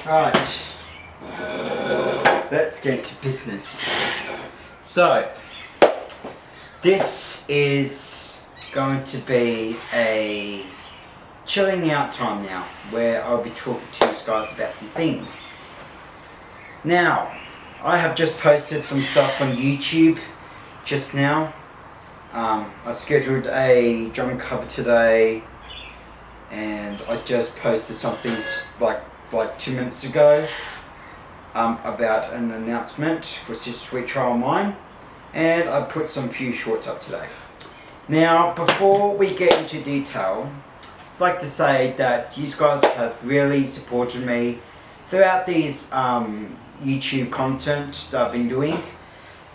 Right, let's get to business. So, this is going to be a chilling out time now, where I'll be talking to you guys about some things. Now, I have just posted some stuff on YouTube just now. I scheduled a drum cover today, and I just posted something like 2 minutes ago about an announcement for Sweet Trial Mine, and I put some few shorts up today. Now, before we get into detail, I'd just like to say that you guys have really supported me throughout these YouTube content that I've been doing.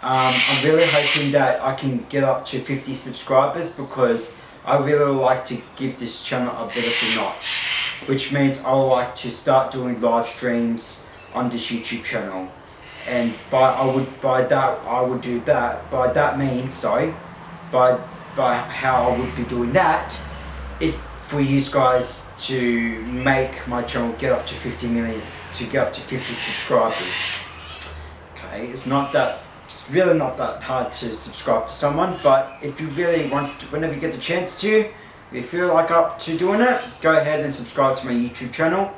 I'm really hoping that I can get up to 50 subscribers, because I really like to give this channel a bit of a notch, which means I would like to start doing live streams on this YouTube channel. And by how I would be doing that is for you guys to make my channel get up to 50 million, to get up to 50 subscribers. Okay, it's really not that hard to subscribe to someone, but if you really want to, whenever you get the chance to, if you feel like up to doing it, go ahead and subscribe to my YouTube channel.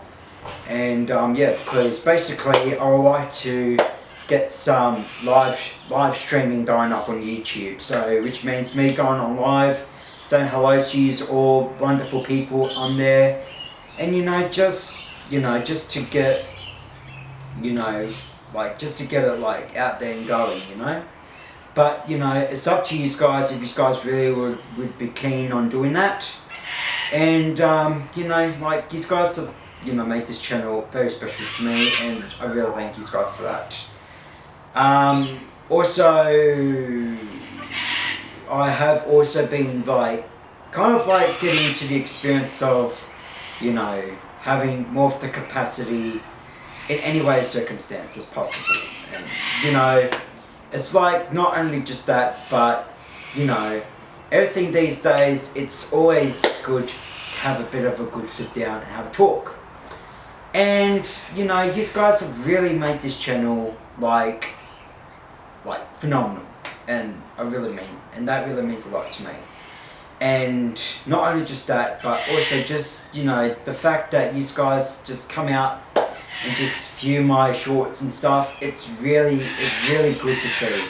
And yeah, because basically I would like to get some live streaming going up on YouTube, so which means me going on live, saying hello to you all wonderful people on there, and just to get just to get it out there and going, But it's up to you guys if you guys really would be keen on doing that. And you guys have made this channel very special to me, and I really thank you guys for that. Also, I have also been getting into the experience of having more of the capacity in any way circumstance as possible. And it's not only just that, but everything these days, it's always good to have a bit of a good sit down and have a talk. And you guys have really made this channel phenomenal, and that really means a lot to me. And not only just that, but also just the fact that you guys just come out and just view my shorts and stuff, it's really good to see.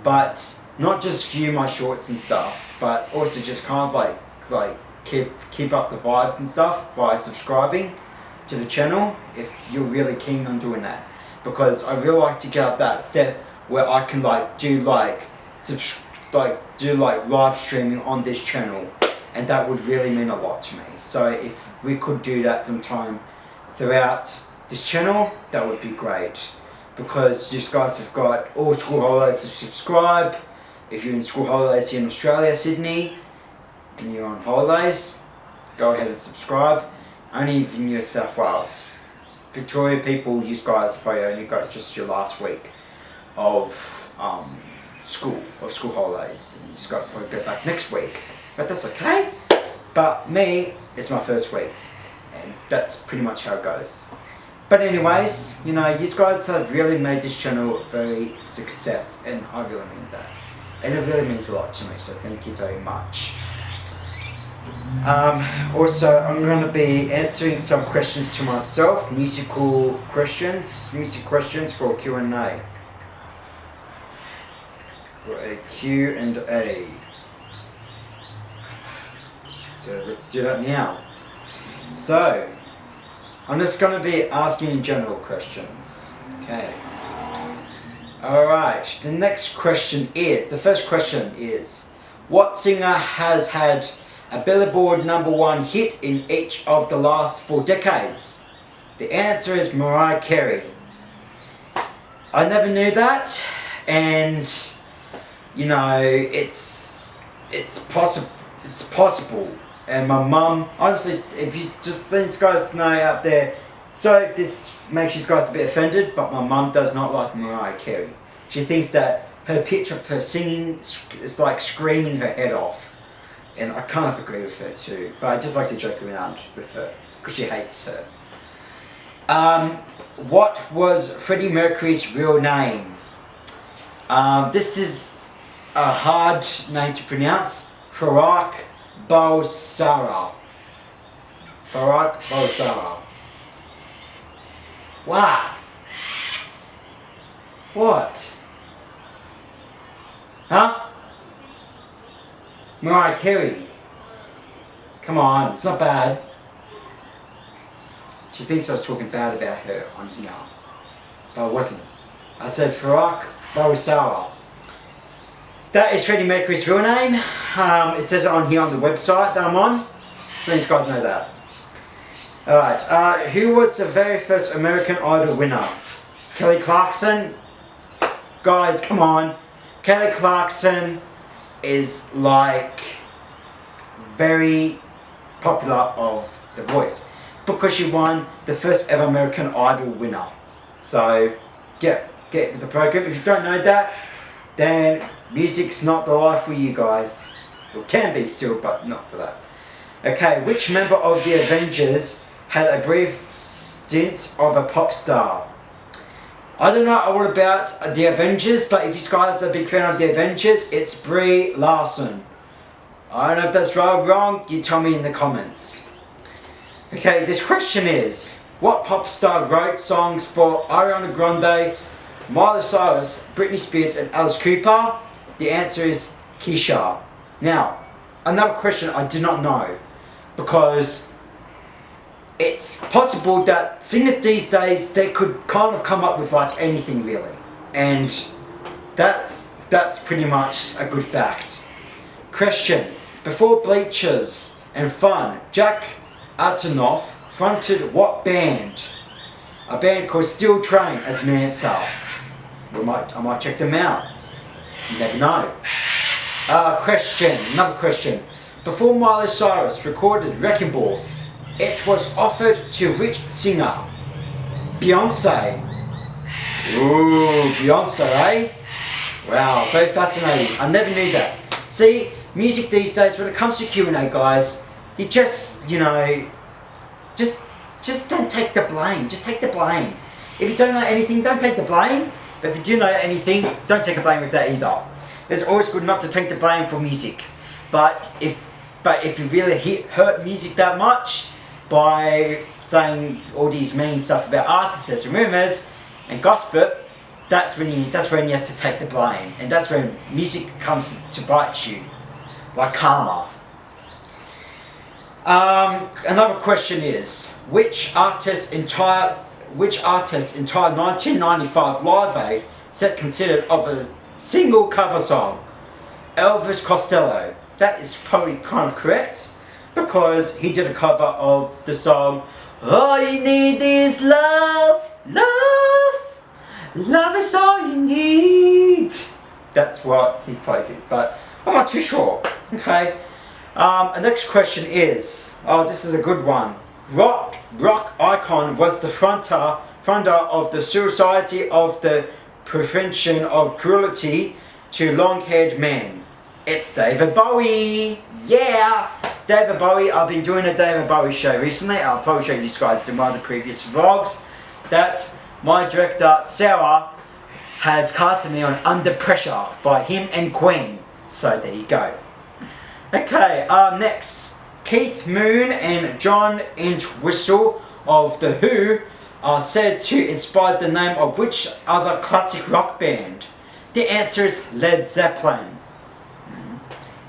But not just view my shorts and stuff, but also just kind of keep up the vibes and stuff by subscribing to the channel if you're really keen on doing that, because I really like to get up that step where I can do live streaming on this channel, and that would really mean a lot to me. So if we could do that sometime throughout this channel, that would be great, because you guys have got all school holidays to subscribe. If you're in school holidays here in Australia, Sydney, and you're on holidays, go ahead and subscribe. Only if in New South Wales, Victoria people, you guys probably only got just your last week of school holidays, and you guys probably go back next week, but that's okay. But me, it's my first week, and that's pretty much how it goes. But anyways, you guys have really made this channel a very success, and I really mean that, and it really means a lot to me, so thank you very much. Also, I'm going to be answering some questions to myself, music questions for a Q&A. For a Q&A. So let's do that now. So, I'm just going to be asking general questions. Okay. Alright, the first question is, what singer has had a Billboard #1 hit in each of the last 4 decades? The answer is Mariah Carey. I never knew that, and it's possible. And my mum, honestly, if you just these guys know out there, so this makes you guys a bit offended, but my mum does not like Mariah Carey. She thinks that her pitch of her singing is like screaming her head off. And I kind of agree with her too, but I just like to joke around with her because she hates her. What was Freddie Mercury's real name? This is a hard name to pronounce. Farrokh Bulsara. Farrokh Bulsara. Wow. What? Huh? Mariah Carey. Come on, it's not bad. She thinks I was talking bad about her on here, but I wasn't. I said Farrokh Bulsara. That is Freddie Mercury's real name. It says it on here on the website that I'm on, so these guys know that. Alright, who was the very first American Idol winner? Kelly Clarkson. Guys, come on. Kelly Clarkson is like very popular of The Voice because she won the first ever American Idol winner. So get with the program. If you don't know that, then music's not the life for you guys. It can be still, but not for that. Okay, which member of the Avengers had a brief stint of a pop star? I don't know all about the Avengers, but if you guys are a big fan of the Avengers, it's Brie Larson. I don't know if that's right or wrong, you tell me in the comments. Okay, this question is, what pop star wrote songs for Ariana Grande, Miley Cyrus, Britney Spears and Alice Cooper? The answer is Kesha. Now, another question I did not know, because it's possible that singers these days, they could kind of come up with like anything really. And that's pretty much a good fact. Question. Before Bleachers and Fun, Jack Antonoff fronted what band? A band called Steel Train as an answer. I might check them out. You never know. Another question. Before Miley Cyrus recorded Wrecking Ball, it was offered to which singer? Beyonce. Ooh, Beyonce, eh? Wow, very fascinating. I never knew that. See, music these days, when it comes to Q&A, guys, you just, just don't take the blame. Just take the blame. If you don't know anything, don't take the blame. But if you do know anything, don't take the blame with that either. It's always good not to take the blame for music. But if you really hurt music that much, by saying all these mean stuff about artists as rumours and gossip, that's when you have to take the blame, and that's when music comes to bite you, like karma. Another question is, which artist's entire 1995 Live Aid set considered of a single cover song? Elvis Costello. That is probably kind of correct, because he did a cover of the song All You Need Is Love, Love, Love Is All You Need. That's what he probably did, but I'm not too sure. Okay. The next question is, this is a good one. Rock icon was the founder of the Society of the Prevention of Cruelty to Long-Haired Men. It's David Bowie. Yeah, David Bowie. I've been doing a David Bowie show recently. I'll probably show you guys in one of the previous vlogs that my director Sarah has casted me on Under Pressure by him and Queen. So there you go. Okay, next, Keith Moon and John Entwistle of The Who are said to inspire the name of which other classic rock band? The answer is Led Zeppelin.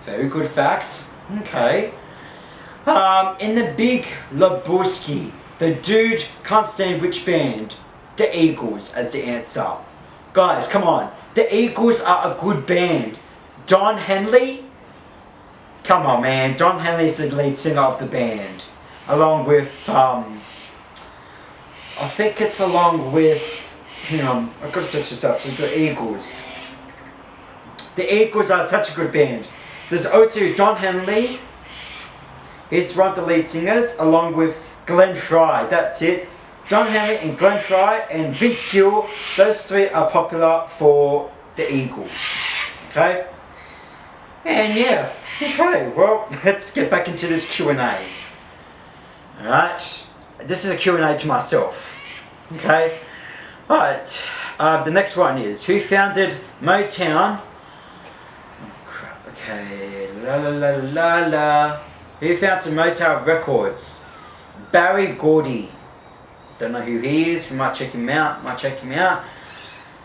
Very good fact. Okay. In The Big Lebowski, the dude can't stand which band? The Eagles as the answer. Guys, come on. The Eagles are a good band. Don Henley? Come on, man. Don Henley is the lead singer of the band. Along with, I think it's along with, hang on, I've got to search this up. So the Eagles. The Eagles are such a good band. So there's also Don Henley. He's one of the lead singers, along with Glenn Frey. That's it. Don Henley and Glenn Frey and Vince Gill. Those three are popular for the Eagles. Okay? And yeah. Okay, well, let's get back into this Q&A. Alright. This is a Q&A to myself. Okay. Alright. The next one is, who founded Motown? Oh, crap. Okay. La la la la la. Who founded Motown Records? Barry Gordy. Don't know who he is. We might check him out.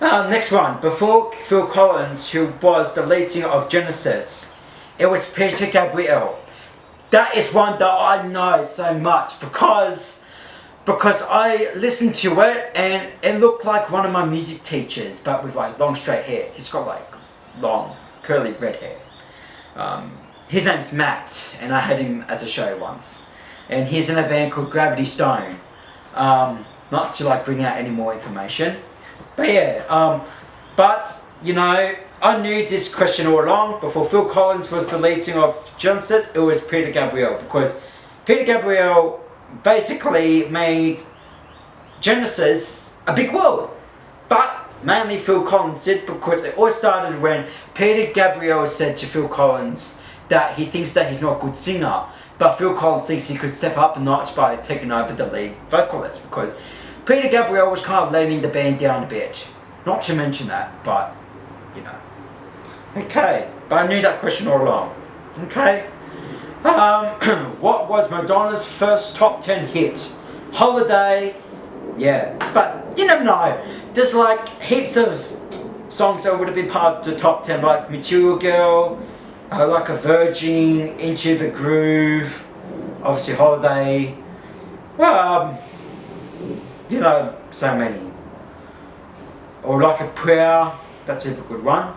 Next one. Before Phil Collins, who was the lead singer of Genesis, it was Peter Gabriel. That is one that I know so much because I listened to it and it looked like one of my music teachers, but with like long straight hair. He's got like long curly red hair. His name's Matt, and I had him as a show once, and he's in a band called Gravity Stone. Not to like bring out any more information, but yeah. But you know, I knew this question all along. Before Phil Collins was the lead singer of Genesis, it was Peter Gabriel, because Peter Gabriel basically made Genesis a big world. But mainly Phil Collins did, because it all started when Peter Gabriel said to Phil Collins that he thinks that he's not a good singer, but Phil Collins thinks he could step up a notch by taking over the lead vocalist, because Peter Gabriel was kind of letting the band down a bit. Not to mention that, but you know. Okay, but I knew that question all along. Okay. What was Madonna's first top 10 hit? Holiday. Yeah, but you never know. There's like heaps of songs that would have been part of the top 10, like Material Girl, like a Virgin, Into the Groove, obviously Holiday. You know, so many. Or Like a Prayer. That's a good one.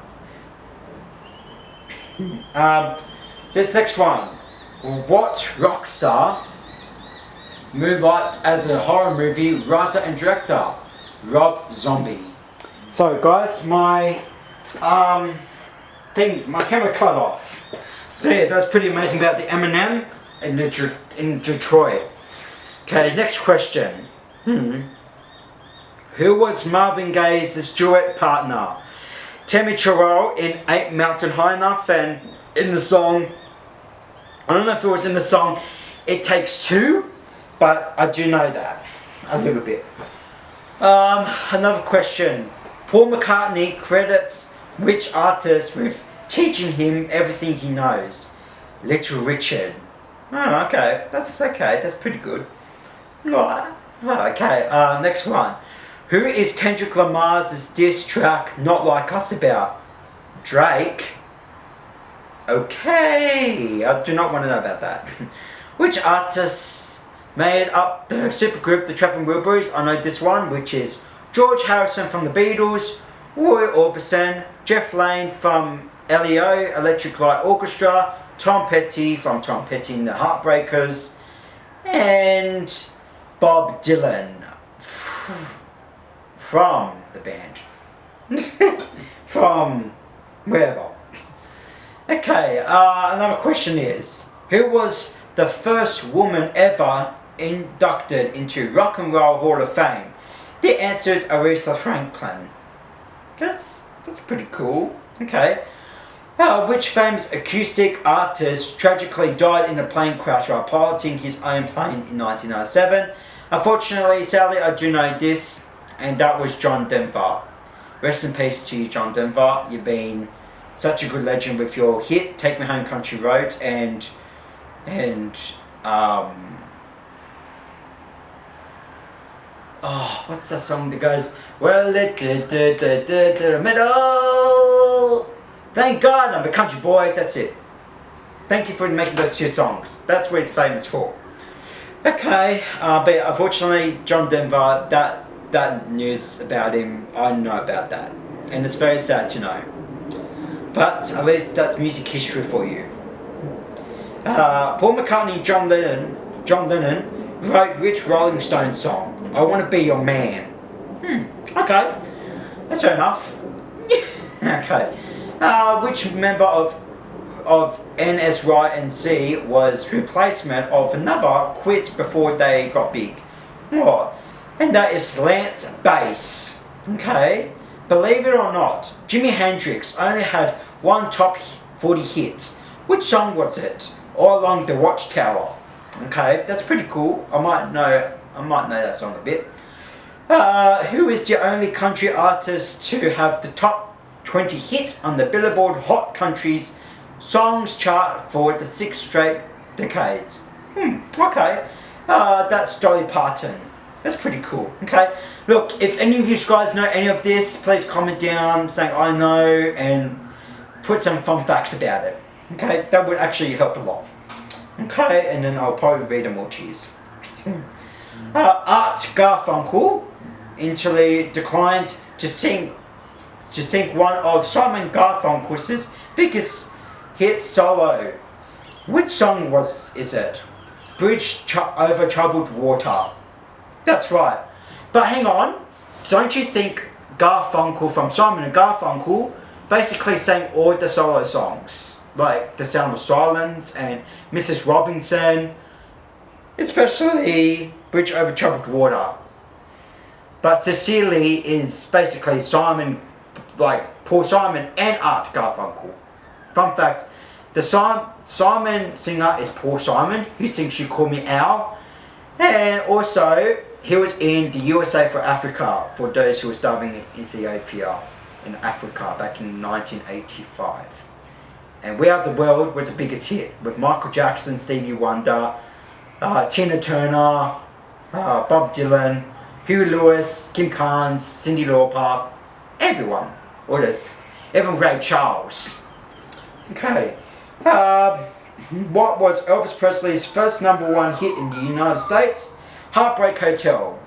This next one. What rock star moonlights as a horror movie writer and director? Rob Zombie. So guys, my camera cut off. So yeah, that's pretty amazing about the Eminem in Detroit. Okay, next question. Who was Marvin Gaye's duet partner? Tammy Terrell in Ain't Mountain High Enough, and in the song, I don't know if it was in the song It Takes Two, but I do know that a little bit. Another question. Paul McCartney credits which artist with teaching him everything he knows? Little Richard. Oh, okay. That's pretty good. Oh, okay. Next one. Who is Kendrick Lamar's diss track Not Like Us about? Drake. Okay, I do not want to know about that. Which artists made up the supergroup the Traveling Wilburys? I know this one, which is George Harrison from the Beatles, Roy Orbison, Jeff Lane from LEO, Electric Light Orchestra, Tom Petty from Tom Petty and the Heartbreakers, and Bob Dylan from the band. From wherever. Okay, another question is, who was the first woman ever inducted into Rock and Roll Hall of Fame? The answer is Aretha Franklin. That's pretty cool. Okay. Which famous acoustic artist tragically died in a plane crash while piloting his own plane in 1997? Unfortunately, sadly, I do know this, and that was John Denver. Rest in peace to you, John Denver. You've been such a good legend with your hit Take Me Home Country Roads and what's that song that goes, well, it did middle. Thank God I'm a country boy. That's it. Thank you for making those two songs. That's what he's famous for. Okay, but unfortunately, John Denver, that news about him, I know about that, and it's very sad to know. But at least that's music history for you. Paul McCartney and John Lennon wrote which Rolling Stones song? I Want to Be Your Man. Okay, that's fair enough. Okay, which member of NSYNC was replacement of another quit before they got big? Oh, and that is Lance Bass. Okay. Believe it or not, Jimi Hendrix only had one top 40 hit. Which song was it? All Along the Watchtower. Okay, that's pretty cool. I might know that song a bit. Who is the only country artist to have the top 20 hit on the Billboard Hot Countries Songs chart for the 6 straight decades? Okay. That's Dolly Parton. That's pretty cool. Okay. Look, if any of you guys know any of this, please comment down saying I know and put some fun facts about it. Okay, that would actually help a lot. Okay, and then I'll probably read them all to you. Art Garfunkel initially declined to sing one of Simon Garfunkel's biggest hits solo. Which song is it? Bridge Over Troubled Water. That's right. But hang on, don't you think Garfunkel from Simon and Garfunkel basically sang all the solo songs? Like The Sound of Silence and Mrs. Robinson, especially Bridge Over Troubled Water. But Cecily is basically Simon, like Paul Simon and Art Garfunkel. Fun fact, the Simon singer is Paul Simon, who sings You Call Me Al. And also, he was in the USA for Africa, for those who were starving in Ethiopia, in Africa, back in 1985. And We Are the World was the biggest hit, with Michael Jackson, Stevie Wonder, Tina Turner, Bob Dylan, Huey Lewis, Kim Carnes, Cyndi Lauper, everyone. Even Ray Charles. Okay. What was Elvis Presley's first #1 hit in the United States? Heartbreak Hotel.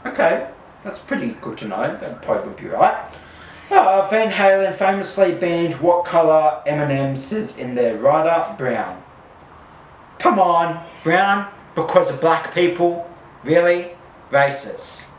Okay, that's pretty good to know. That probably would be right. Van Halen famously banned what colour M&M's in their rider? Brown. Come on, brown because of black people? Really? Racist.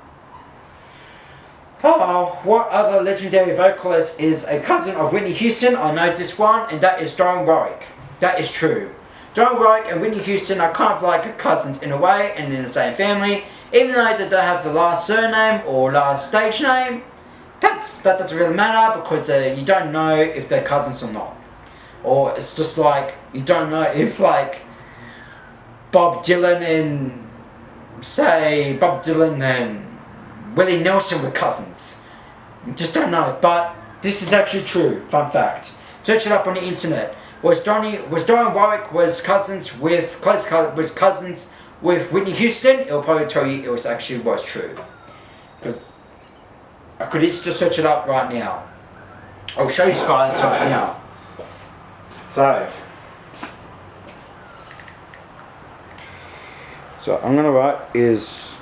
What other legendary vocalist is a cousin of Whitney Houston? I know this one, and that is Dionne Warwick. That is true. Dionne Warwick and Whitney Houston are kind of like cousins in a way, and in the same family, even though they don't have the last surname or last stage name. That doesn't really matter because you don't know if they're cousins or not. Or it's just like, you don't know if like Bob Dylan and Willie Nelson were cousins. You just don't know. But this is actually true. Fun fact. Search it up on the internet. Was Dionne Warwick cousins with Whitney Houston? It'll probably tell you it was true. Because I could just search it up right now. I'll show you guys right now. So I'm gonna write is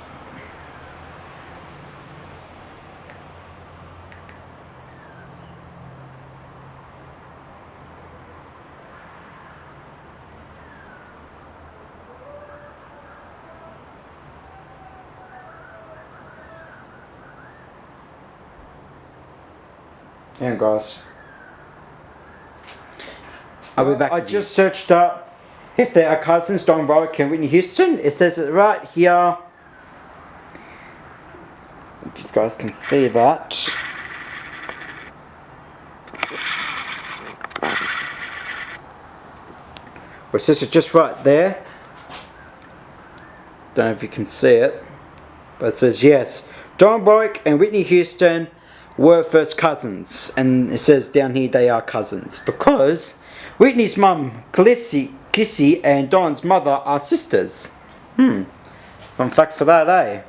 hang on guys. I'll be back. I just searched up if they are cousins, Dionne Warwick and Whitney Houston. It says it right here. If you guys can see that. Well, it says it just right there. Don't know if you can see it. But it says yes. Dionne Warwick and Whitney Houston were first cousins. And it says down here they are cousins. Because Whitney's mum, Kissy, and Don's mother are sisters. Fun fact for that, eh?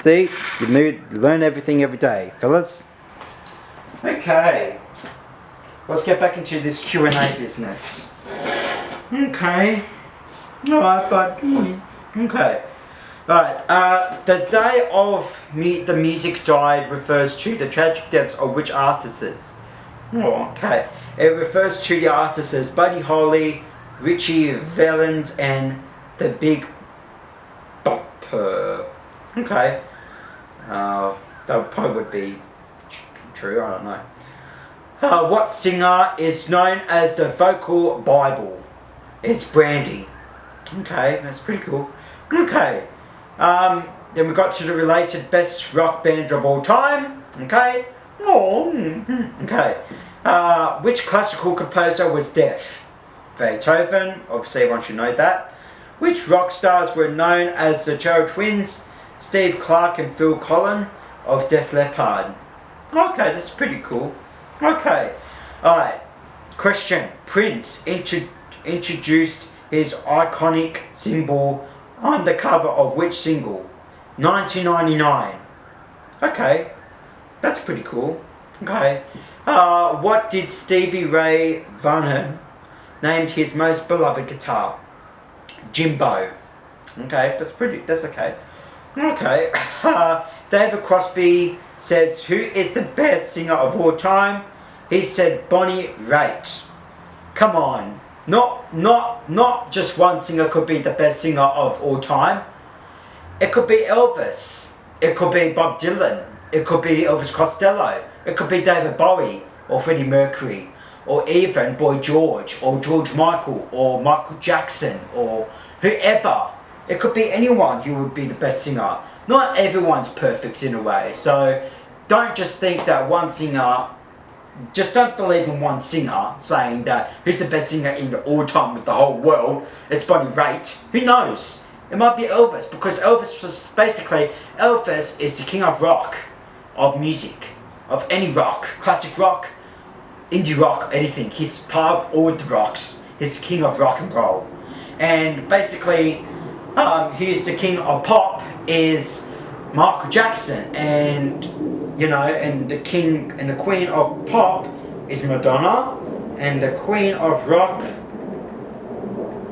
See, you learn everything every day, fellas. Okay, let's get back into this Q&A business. Okay, alright, but okay. Alright, the day of the music died refers to the tragic deaths of which artists? Oh, okay. It refers to the artists Buddy Holly, Richie Valens, and the Big Bopper. Okay. That probably would be true, I don't know. What singer is known as the vocal Bible? It's Brandy. Okay, that's pretty cool. Okay. Then we got to the related best rock bands of all time. Okay. Okay. Which classical composer was deaf? Beethoven. Obviously everyone should know that. Which rock stars were known as the Terrell Twins? Steve Clark and Phil Collen of Def Leppard. Okay, that's pretty cool. Okay, alright. Question. Prince introduced his iconic symbol on the cover of which single? 1999. Okay, that's pretty cool. Okay. What did Stevie Ray Vaughan named his most beloved guitar? Jimbo. Okay, that's okay. Okay. David Crosby says, who is the best singer of all time? He said Bonnie Raitt. Come on. Not just one singer could be the best singer of all time. It could be Elvis. It could be Bob Dylan. It could be Elvis Costello. It could be David Bowie or Freddie Mercury or even Boy George or George Michael or Michael Jackson or whoever. It could be anyone who would be the best singer. Not everyone's perfect in a way. So don't just think that one singer, just don't believe in one singer saying that who's the best singer in all time with the whole world. It's Bonnie Raitt. Who knows? It might be Elvis, because Elvis is the king of rock, of music, of any rock, classic rock, indie rock, anything. He's part of all the rocks. He's the king of rock and roll. And basically, he's the king of pop is Michael Jackson, and and the king and the queen of pop is Madonna, and the queen of rock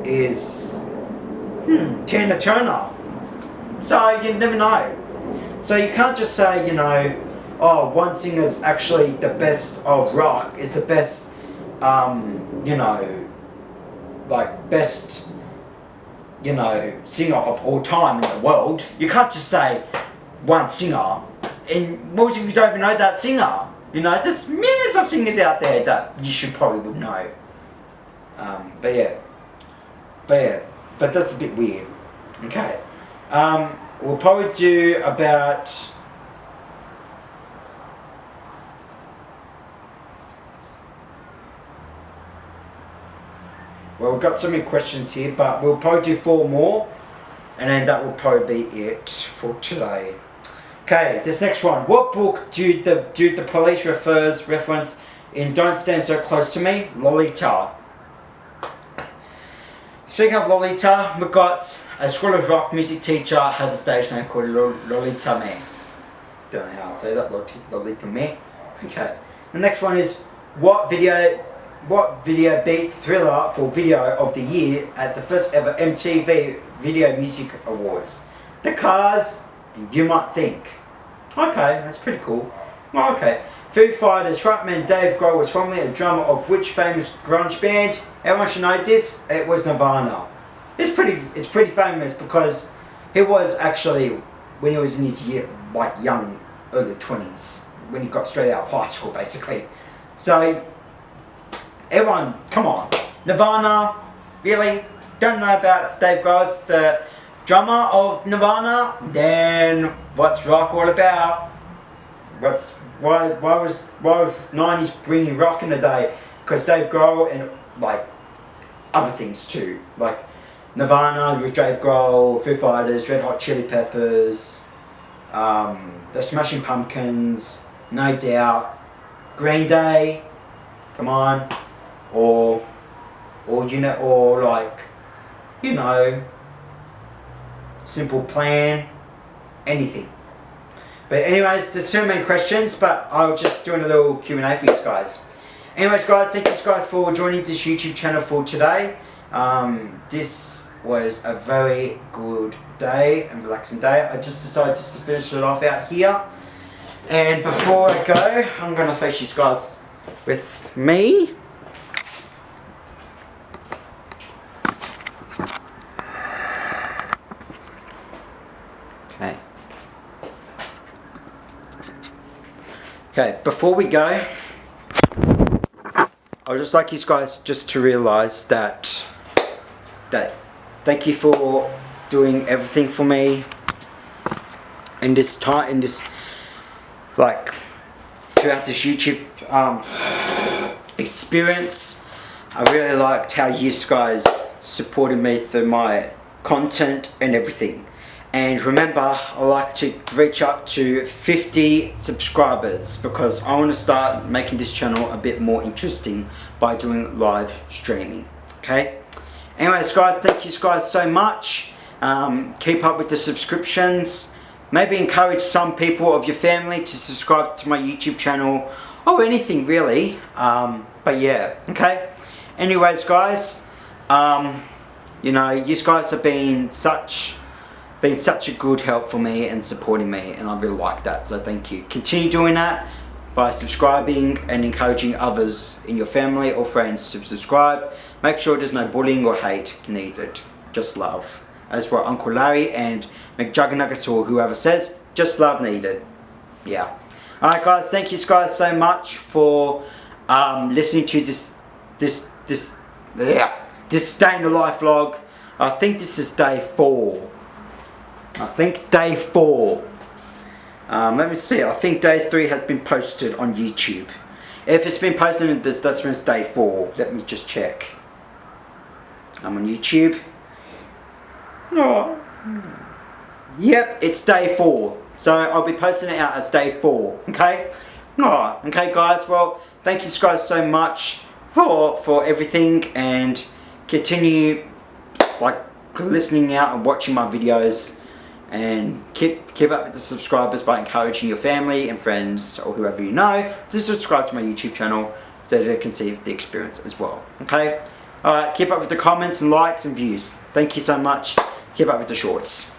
is Tina Turner. So you never know. So you can't just say, oh, one singer's actually the best of rock, is the best, best, singer of all time in the world. You can't just say one singer. And most of you don't even know that singer. There's millions of singers out there that you should probably would know. But that's a bit weird. Okay. We'll probably do about... Well, we've got so many questions here, but we'll probably do 4 more. And then that will probably be it for today. Okay, this next one. What book do the police reference in Don't Stand So Close to Me? Lolita. Speaking of Lolita, we've got a School of Rock music teacher has a stage name called Lolita Me. Don't know how I say that, Lolita Me. Okay. The next one is what video beat Thriller for video of the year at the first ever MTV Video Music Awards? The Cars and You Might Think. Okay, that's pretty cool. Oh, okay. Foo Fighters frontman Dave Grohl was formerly a drummer of which famous grunge band? Everyone should know this. It was Nirvana. It's pretty famous because he was actually, when he was in his young, early 20s, when he got straight out of high school, basically. So, everyone, come on. Nirvana, really? Don't know about Dave Grohl's the drummer of Nirvana? Then what's rock all about? Why was 90s bringing rock in the day? Because Dave Grohl and other things too, like Nirvana with Dave Grohl, Foo Fighters, Red Hot Chili Peppers, the Smashing Pumpkins, No Doubt, Green Day, come on, or Simple Plan, anything. But anyways, there's so many questions, but I'll just do a little Q&A for you guys. Anyways guys, thank you guys for joining this YouTube channel for today. This was a very good day and relaxing day. I just decided to finish it off out here. And before I go, I'm going to face you guys with me. Okay, before we go, I would just like you guys just to realise that thank you for doing everything for me in this time, throughout this YouTube experience. I really liked how you guys supported me through my content and everything. And remember, I like to reach up to 50 subscribers because I want to start making this channel a bit more interesting by doing live streaming. Okay? Anyways guys, thank you guys so much. Keep up with the subscriptions. Maybe encourage some people of your family to subscribe to my YouTube channel or anything really. But yeah, okay? Anyways guys, you know, you guys have been such a good help for me and supporting me, and I really like that, so thank you. Continue doing that by subscribing and encouraging others in your family or friends to subscribe. Make sure there's no bullying or hate needed, just love. As for Uncle Larry and McJuggernuggets or whoever says, just love needed. Yeah. Alright guys, thank you guys so much for listening to this day in the life vlog. I think this is day 4. I think day 4. Let me see. I think day 3 has been posted on YouTube. If it's been posted, that's when it's day 4. Let me just check. I'm on YouTube. Oh. Yep, it's day 4. So I'll be posting it out as day 4. Okay. Oh, okay, guys. Well, thank you guys so much for everything, and continue like listening out and watching my videos. And keep up with the subscribers by encouraging your family and friends or whoever you know to subscribe to my YouTube channel so that they can see the experience as well. Okay? Alright, keep up with the comments and likes and views. Thank you so much. Keep up with the shorts.